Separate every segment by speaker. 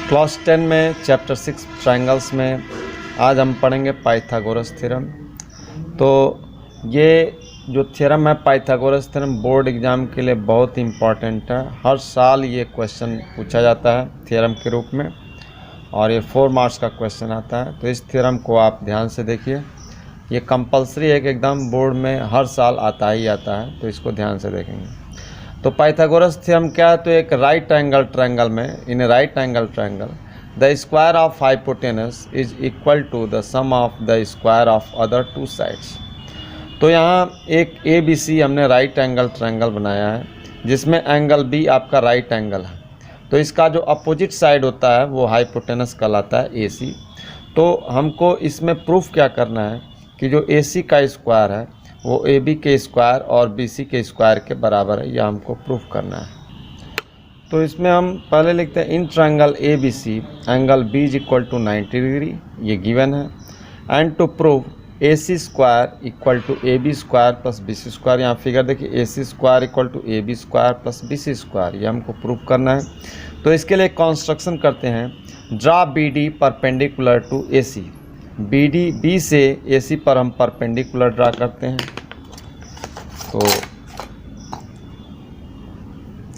Speaker 1: Class 10 में chapter 6 triangles में आज हम पढ़ेंगे पाइथागोरस थ्योरम। तो ये जो थ्योरम है पाइथागोरस थ्योरम बोर्ड एग्ज़ाम के लिए बहुत इम्पॉर्टेंट है। हर साल ये क्वेश्चन पूछा जाता है थ्योरम के रूप में और ये 4 मार्क्स का क्वेश्चन आता है। तो इस थ्योरम को आप ध्यान से देखिए, ये कंपलसरी है कि एकदम बोर्ड में हर साल आता ही आता है, तो इसको ध्यान से देखेंगे। तो पाइथागोरस थ्योरम क्या है? तो एक राइट एंगल ट्रायंगल में, in a right angle triangle the square of hypotenuse is equal to the sum of the square of other two sides. तो यहाँ एक ABC हमने राइट एंगल ट्रायंगल बनाया है जिसमें एंगल B आपका राइट एंगल है। तो इसका जो अपोजिट साइड होता है वो हाइपोटेनस कहलाता है AC। तो हमको इसमें प्रूफ क्या करना है कि जो AC का स्क्वायर है वो AB के स्क्वायर और BC के स्क्वायर के बराबर है, यह हमको प्रूफ करना है। तो इसमें हम पहले लिखते हैं in triangle ABC angle B is equal to 90 degree, ये गिवन है। And to prove AC square equal to AB square plus BC square, यहाँ फिगर देखिए AC square equal to AB square plus BC square, ये हमको proof करना है। तो इसके लिए कॉन्स्ट्रक्शन करते हैं, draw BD perpendicular to AC। B से AC पर हम परपेंडिकुलर ड्रा करते हैं। तो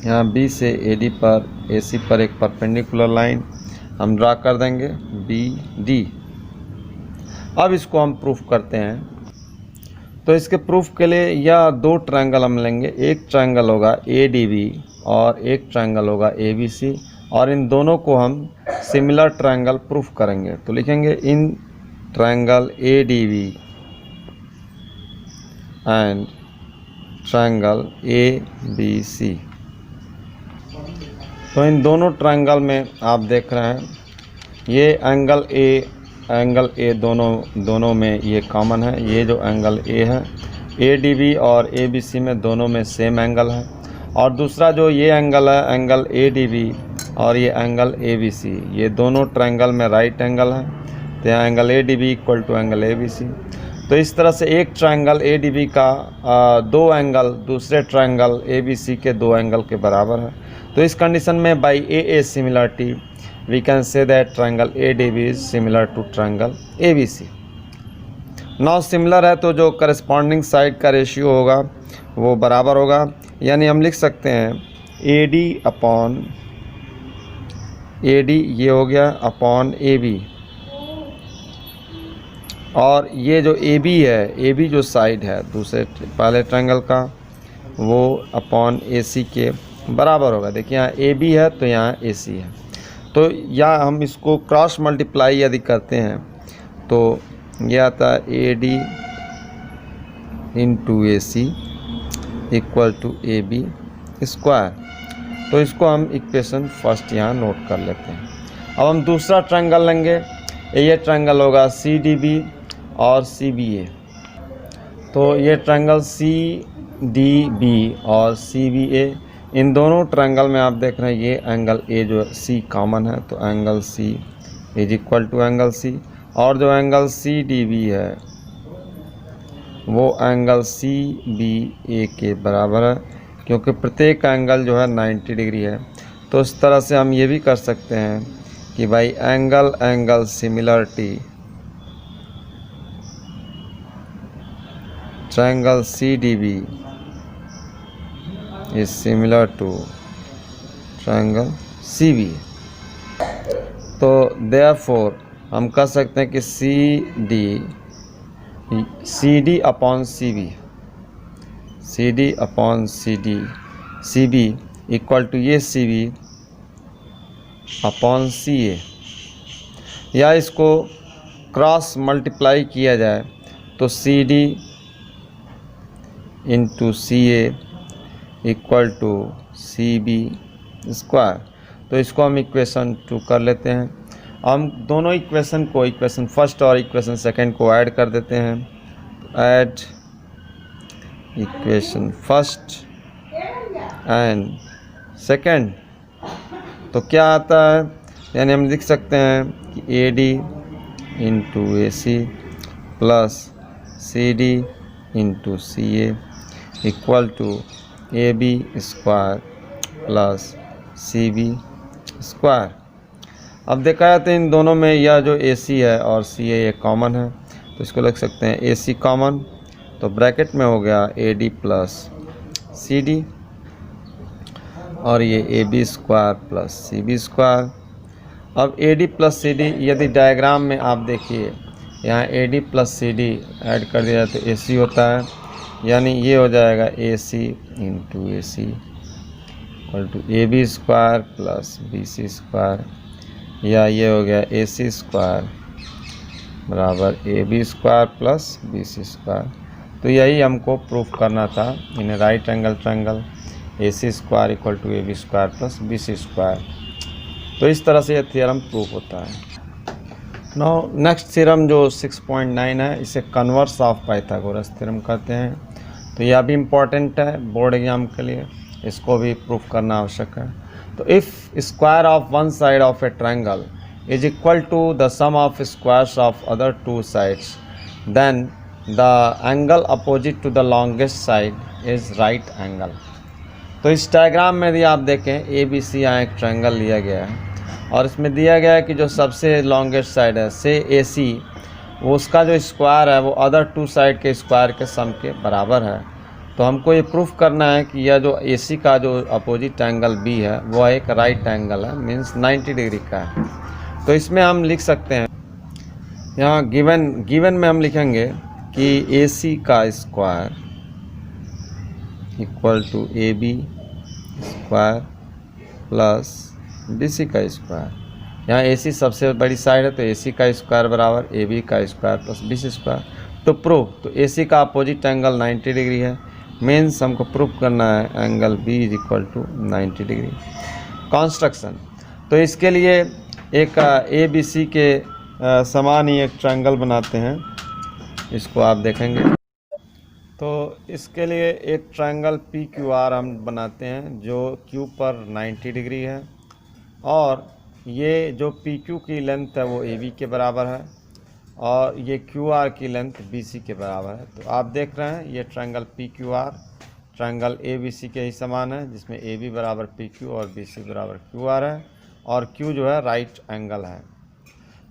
Speaker 1: यहाँ B से AD पर AC पर एक परपेंडिकुलर लाइन हम ड्रा कर देंगे BD। अब इसको हम प्रूफ करते हैं। तो इसके प्रूफ के लिए यह दो ट्रायंगल हम लेंगे, एक ट्रायंगल होगा ADB और एक ट्रायंगल होगा ABC, और इन दोनों को हम सिमिलर ट्रायंगल प्रूफ करेंगे। तो लिखेंगे in triangle ADB and triangle ABC। तो इन दोनों ट्रायंगल में आप देख रहे हैं ये एंगल A दोनों में ये कॉमन है। ये जो एंगल A है ADB और ABC में दोनों में सेम एंगल है। और दूसरा जो ये एंगल है एंगल ADB और ये एंगल ABC, ये दोनों ट्रायंगल में राइट एंगल है। तो यहाँ angle ADB equal to angle ABC। तो इस तरह से एक ट्रायंगल ADB का दो एंगल दूसरे ट्रायंगल ABC के दो एंगल के बराबर है। तो इस कंडीशन में by AA similarity we can say that triangle ADB is similar to triangle ABC। Now similar है तो जो करस्पॉन्डिंग साइड का रेशियो होगा वो बराबर होगा, यानी हम लिख सकते हैं AD ये हो गया अपॉन AB, और ये जो AB है, AB जो साइड है दूसरे पहले ट्रायंगल का वो अपॉन AC के बराबर होगा। देखिए यहाँ AB है तो यहाँ AC है। तो या हम इसको क्रॉस मल्टीप्लाई यदि करते हैं तो ये आता है AD into AC equal to AB square. तो इसको हम इक्वेशन फर्स्ट यहाँ नोट कर लेते हैं। अब हम दूसरा ट्रायंगल लेंगे, ये ट्रायंगल होगा CDB और CBA। तो ये ट्रायंगल CDB और CBA, इन दोनों ट्रायंगल में आप देख रहे हैं ये एंगल A जो C कॉमन है, तो angle C is equal to angle C, और जो एंगल CDB है वो एंगल CBA के बराबर है, क्योंकि प्रत्येक एंगल जो है 90 डिग्री है। तो इस तरह से हम ये भी कर सकते हैं कि भाई angle similarity triangle CDB is similar to triangle CBA। तो therefore हम कह सकते हैं कि CD upon CB equal to ये CB अपॉन CA, या इसको क्रॉस मल्टीप्लाई किया जाए तो CD into CA equal to CB square. तो इसको हम इक्वेशन 2 कर लेते हैं। हम दोनों इक्वेशन को, इक्वेशन फर्स्ट और इक्वेशन सेकंड को ऐड कर देते हैं। Add equation first and second, तो क्या आता है, यानी हम लिख सकते हैं कि AD into AC plus CD into CA equal to AB square plus CB square. अब देखा जाए तो इन दोनों में यह जो AC है और CA ये कॉमन है, तो इसको लिख सकते हैं AC कॉमन, तो ब्रैकेट में हो गया AD प्लस CD और ये AB square plus CB square. अब AD प्लस CD यदि डायग्राम में आप देखिए यहाँ AD प्लस CD ऐड कर दिया तो AC होता है, यानी ये हो जाएगा AC into AC equal to AB square plus BC square, या ये हो गया AC स्क्वायर बराबर AB square plus BC square. तो यही हमको प्रूफ करना था in right angle triangle AC square equal to AB square plus BC square. तो इस तरह से यह थ्योरम प्रूफ होता है। नाउ नेक्स्ट थ्योरम जो 6.9 है, इसे कन्वर्स ऑफ पाइथागोरस थ्योरम कहते हैं। तो यह भी इम्पॉर्टेंट है बोर्ड एग्जाम के लिए, इसको भी प्रूफ करना आवश्यक है। तो if square of one side of a triangle is equal to the sum of squares of other two sides, then the angle opposite to the longest side is right angle. तो इस diagram में यदि आप देखें ABC यहाँ एक triangle लिया गया है और इसमें दिया गया है कि जो सबसे लॉन्गेस्ट साइड है से AC, वो उसका जो स्क्वायर है वो अदर टू साइड के स्क्वायर के सम के बराबर है। तो हमको ये प्रूफ करना है कि यह जो AC का जो अपोजिट एंगल B है वो एक राइट एंगल है, मीन्स 90 डिग्री का है। तो इसमें हम लिख सकते हैं, यहाँ गिवन में हम लिखेंगे कि AC का square equal to AB square plus BC का स्क्वायर। यहाँ AC सबसे बड़ी साइड है तो AC का स्क्वायर बराबर AB का स्क्वायर प्लस BC स्क्वायर। तो प्रूफ, तो AC का अपोजिट एंगल 90 डिग्री है, मीन्स हमको प्रूफ करना है angle B is equal to 90 degree. Construction, तो इसके लिए एक ABC के समान ही एक ट्रायंगल बनाते हैं, इसको आप देखेंगे। तो इसके लिए एक ट्रायंगल PQR हम बनाते हैं जो Q पर 90 डिग्री है और ये जो PQ की लेंथ है वो AB के बराबर है और ये QR की लेंथ BC के बराबर है। तो आप देख रहे हैं ये ट्रायंगल PQR ट्रायंगल ABC के ही समान है, जिसमें AB बराबर PQ और BC बराबर QR है और Q जो है राइट एंगल है।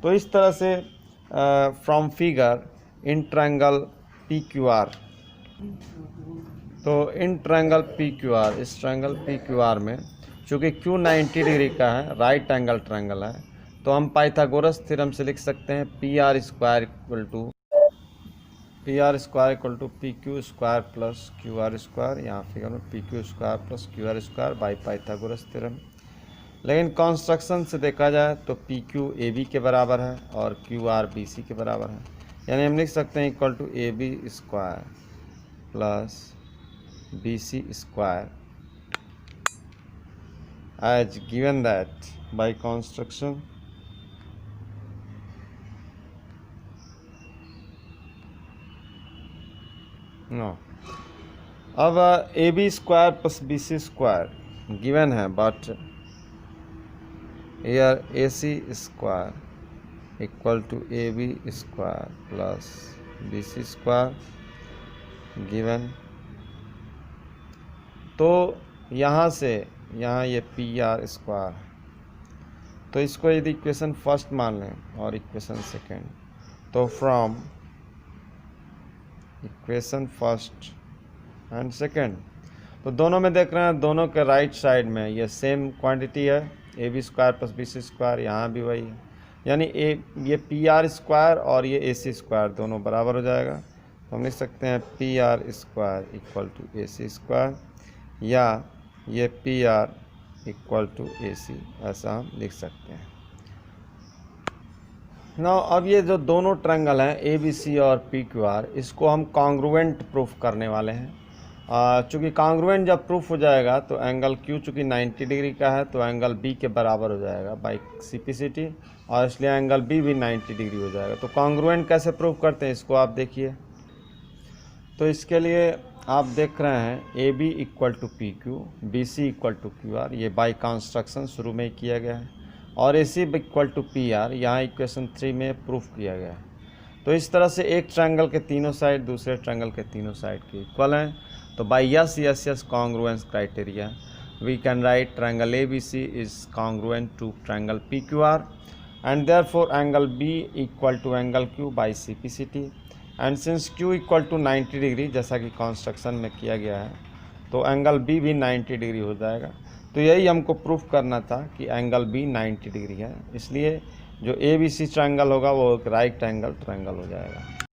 Speaker 1: तो इस तरह से from figure in triangle PQR, तो इन ट्रायंगल PQR, इस ट्रायंगल PQR में चूँकि Q 90 डिग्री का है, राइट एंगल ट्रायंगल है, तो हम पाइथागोरस थ्योरम से लिख सकते हैं PR square equal to PQ square plus QR square, यहाँ फिगर में PQ square plus QR square by Pythagoras theorem. लेकिन कंस्ट्रक्शन से देखा जाए तो PQ AB के बराबर है और QR BC के बराबर है, यानी हम लिख सकते हैं equal to AB square plus BC square as given that by construction अब AB square plus BC square given है, but here AC square equal to AB square plus BC square given. तो यहाँ से यहाँ ये PR स्क्वायर, तो इसको यदि इक्वेशन फर्स्ट मान लें और इक्वेशन सेकेंड, तो from equation first and second, तो दोनों में देख रहे हैं दोनों के राइट साइड में ये सेम क्वांटिटी है AB square plus BC square, यहाँ भी वही है, यानी ये PR स्क्वायर और ये AC स्क्वायर दोनों बराबर हो जाएगा। तो हम लिख सकते हैं PR square equal to AC square, या ये PR इक्वल टू AC, ऐसा हम लिख सकते हैं। नाउ अब ये जो दोनों ट्रायंगल हैं ABC और PQR, इसको हम कॉन्ग्रुएंट प्रूफ करने वाले हैं। चूँकि कॉन्ग्रुएंट जब प्रूफ हो जाएगा तो एंगल Q चूँकि 90 डिग्री का है तो एंगल B के बराबर हो जाएगा बाई सिंप्लिसिटी, और इसलिए एंगल B भी 90 डिग्री हो जाएगा। तो कॉन्ग्रुएंट कैसे प्रूफ करते हैं इसको आप देखिए। तो इसके लिए आप देख रहे हैं AB equal to PQ, BC equal to QR, ये बाई कंस्ट्रक्शन शुरू में ही किया गया है, और AC इक्वल टू PR यहाँ इक्वेशन 3 में प्रूफ किया गया है। तो इस तरह से एक ट्रायंगल के तीनों साइड दूसरे ट्रायंगल के तीनों साइड के इक्वल हैं। तो by yes congruence criteria we can write triangle ABC is congruent to triangle PQR, and therefore angle B equal to angle Q by CPCT, and since Q equal to 90 degree जैसा कि construction में किया गया है, तो angle B भी 90 degree हो जाएगा। तो यही हमको प्रूफ करना था कि एंगल B 90 डिग्री है, इसलिए जो ABC ट्रायंगल होगा वो एक राइट एंगल ट्रायंगल हो जाएगा।